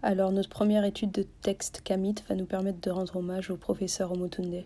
Alors notre première étude de texte Kamit va nous permettre de rendre hommage au professeur Omotunde.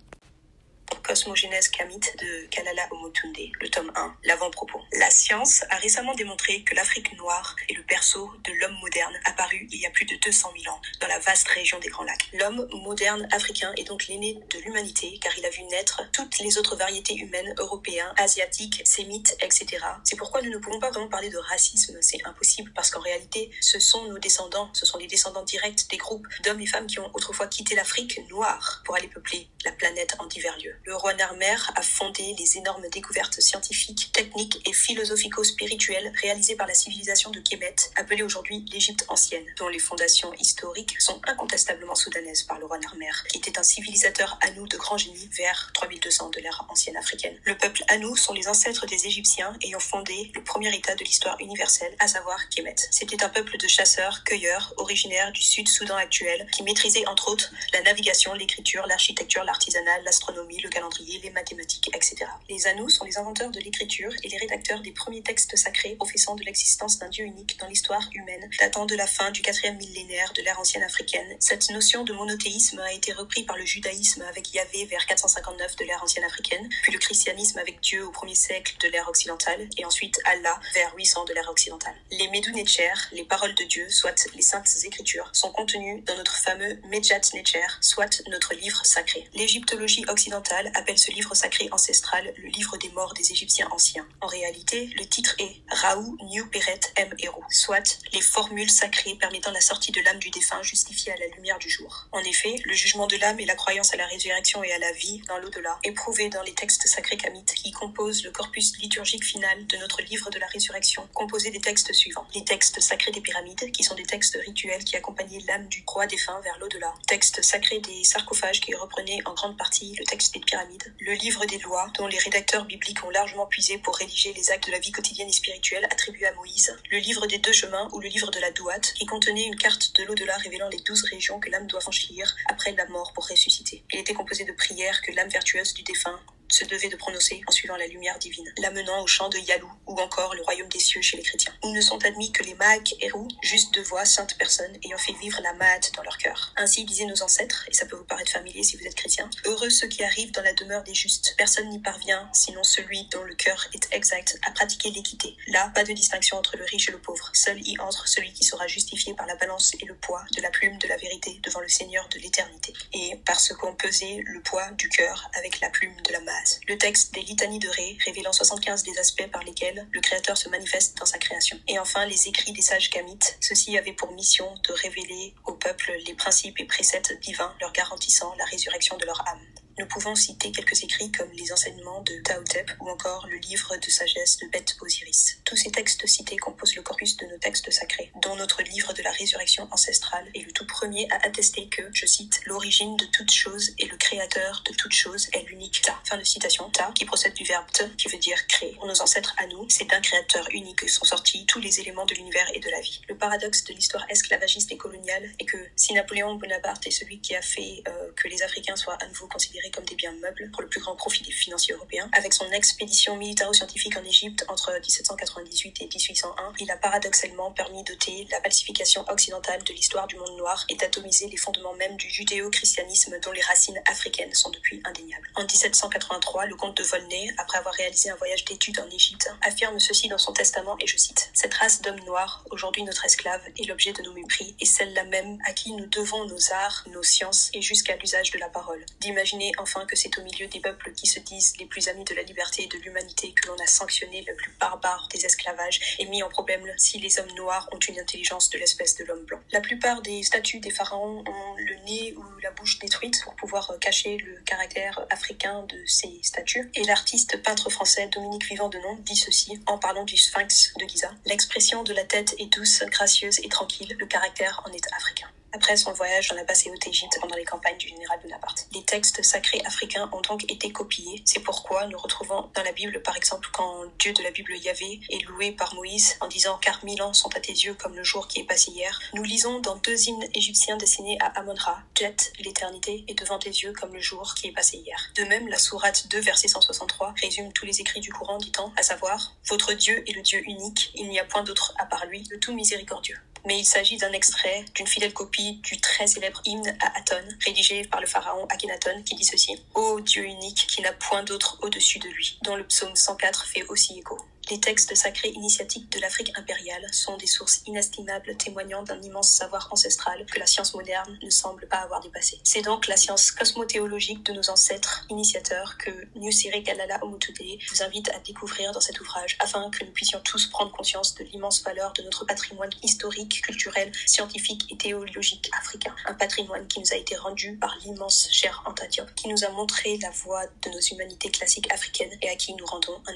Cosmogénèse kamite de Kalala Omotunde, le tome 1, l'avant-propos. La science a récemment démontré que l'Afrique noire est le berceau de l'homme moderne apparu il y a plus de 200 000 ans dans la vaste région des Grands Lacs. L'homme moderne africain est donc l'aîné de l'humanité car il a vu naître toutes les autres variétés humaines, européens, asiatiques, sémites, etc. C'est pourquoi nous ne pouvons pas vraiment parler de racisme, c'est impossible parce qu'en réalité, ce sont nos descendants, ce sont les descendants directs des groupes d'hommes et femmes qui ont autrefois quitté l'Afrique noire pour aller peupler la planète en divers lieux. Le roi Narmer a fondé les énormes découvertes scientifiques, techniques et philosophico-spirituelles réalisées par la civilisation de Kémet, appelée aujourd'hui l'Égypte ancienne, dont les fondations historiques sont incontestablement soudanaises par le roi Narmer, qui était un civilisateur Anou de grand génie vers 3200 de l'ère ancienne africaine. Le peuple Anou sont les ancêtres des Égyptiens ayant fondé le premier état de l'histoire universelle, à savoir Kémet. C'était un peuple de chasseurs, cueilleurs, originaire du Sud-Soudan actuel, qui maîtrisait entre autres la navigation, l'écriture, l'architecture, l'artisanat, l'astronomie, le calendrier, les mathématiques, etc. Les Anous sont les inventeurs de l'écriture et les rédacteurs des premiers textes sacrés professant de l'existence d'un Dieu unique dans l'histoire humaine, datant de la fin du 4e millénaire de l'ère ancienne africaine. Cette notion de monothéisme a été reprise par le judaïsme avec Yahvé vers 459 de l'ère ancienne africaine, puis le christianisme avec Dieu au 1er siècle de l'ère occidentale, et ensuite Allah vers 800 de l'ère occidentale. Les Medou Necher, les paroles de Dieu, soit les saintes écritures, sont contenues dans notre fameux Medjat Necher, soit notre livre sacré. L'égyptologie occidentale appelle ce livre sacré ancestral le livre des morts des Égyptiens anciens. En réalité, le titre est Raou New Peret M Eru, soit les formules sacrées permettant la sortie de l'âme du défunt justifiée à la lumière du jour. En effet, le jugement de l'âme et la croyance à la résurrection et à la vie dans l'au-delà est prouvé dans les textes sacrés kamites qui composent le corpus liturgique final de notre livre de la résurrection, composé des textes suivants. Les textes sacrés des pyramides, qui sont des textes rituels qui accompagnaient l'âme du roi défunt vers l'au-delà. Textes sacrés des sarcophages qui reprenaient en grande partie le texte des pyramides. Le livre des lois, dont les rédacteurs bibliques ont largement puisé pour rédiger les actes de la vie quotidienne et spirituelle attribués à Moïse. Le livre des 2 chemins ou le livre de la Douate, qui contenait une carte de l'au-delà révélant les 12 régions que l'âme doit franchir après la mort pour ressusciter. Il était composé de prières que l'âme vertueuse du défunt se devait de prononcer en suivant la lumière divine, l'amenant au champ de Yalou, ou encore le royaume des cieux chez les chrétiens. Où ne sont admis que les Maak Eru, juste 2 voix, saintes personnes, ayant fait vivre la Maat dans leur cœur. Ainsi disaient nos ancêtres, et ça peut vous paraître familier si vous êtes chrétien, heureux ceux qui arrivent dans la demeure des justes. Personne n'y parvient, sinon celui dont le cœur est exact, à pratiquer l'équité. Là, pas de distinction entre le riche et le pauvre. Seul y entre celui qui sera justifié par la balance et le poids de la plume de la vérité devant le Seigneur de l'éternité. Et parce qu'on pesait le poids du cœur avec la plume de la Maat. Le texte des litanies de Ré, révélant 75 des aspects par lesquels le Créateur se manifeste dans sa création. Et enfin, les écrits des sages kamites. Ceux-ci avaient pour mission de révéler au peuple les principes et préceptes divins, leur garantissant la résurrection de leur âme. Nous pouvons citer quelques écrits comme les enseignements de Taotep ou encore le livre de sagesse de Beth Osiris. Tous ces textes cités composent le corpus de nos textes sacrés, dont notre livre de la résurrection ancestrale est le tout premier à attester que, je cite, l'origine de toute chose et le créateur de toute chose est l'unique Ta. Fin de citation. Ta, qui procède du verbe te, qui veut dire créer. Pour nos ancêtres à nous, c'est d'un créateur unique que sont sortis tous les éléments de l'univers et de la vie. Le paradoxe de l'histoire esclavagiste et coloniale est que si Napoléon Bonaparte est celui qui a fait que les Africains soient à nouveau considérés comme des biens meubles pour le plus grand profit des financiers européens, avec son expédition militaro-scientifique en Égypte entre 1798 et 1801, il a paradoxalement permis d'ôter la falsification occidentale de l'histoire du monde noir et d'atomiser les fondements même du judéo-christianisme dont les racines africaines sont depuis indéniables. En 1783, le comte de Volney, après avoir réalisé un voyage d'études en Égypte, affirme ceci dans son testament et je cite: « Cette race d'hommes noirs, aujourd'hui notre esclave, est l'objet de nos mépris et celle-là même à qui nous devons nos arts, nos sciences et jusqu'à l'usage de la parole. D'imaginer enfin que c'est au milieu des peuples qui se disent les plus amis de la liberté et de l'humanité que l'on a sanctionné le plus barbare des esclavages et mis en problème si les hommes noirs ont une intelligence de l'espèce de l'homme blanc. » La plupart des statues des pharaons ont le nez ou la bouche détruite pour pouvoir cacher le caractère africain de ces statues. Et l'artiste peintre français Dominique Vivant de Nom dit ceci en parlant du sphinx de Giza: « L'expression de la tête est douce, gracieuse et tranquille, le caractère en est africain. » après son voyage dans la basse et haute Égypte pendant les campagnes du général Bonaparte. Les textes sacrés africains ont donc été copiés. C'est pourquoi nous retrouvons dans la Bible, par exemple, quand Dieu de la Bible Yahvé est loué par Moïse en disant « Car 1000 ans sont à tes yeux comme le jour qui est passé hier », nous lisons dans 2 hymnes égyptiens destinés à Amon-Ra, « Jet, l'éternité est devant tes yeux comme le jour qui est passé hier ». De même, la sourate 2, verset 163, résume tous les écrits du Coran disant, à savoir « Votre Dieu est le Dieu unique, il n'y a point d'autre à part lui, le tout miséricordieux ». Mais il s'agit d'un extrait d'une fidèle copie du très célèbre hymne à Aton, rédigé par le pharaon Akhenaton, qui dit ceci « Ô Dieu unique, qui n'a point d'autre au-dessus de lui », dont le psaume 104 fait aussi écho. Les textes sacrés initiatiques de l'Afrique impériale sont des sources inestimables témoignant d'un immense savoir ancestral que la science moderne ne semble pas avoir dépassé. C'est donc la science cosmothéologique de nos ancêtres initiateurs que Nusire Kalala Omotude vous invite à découvrir dans cet ouvrage afin que nous puissions tous prendre conscience de l'immense valeur de notre patrimoine historique, culturel, scientifique et théologique africain. Un patrimoine qui nous a été rendu par l'immense Cheikh Anta Diop, qui nous a montré la voie de nos humanités classiques africaines et à qui nous rendons un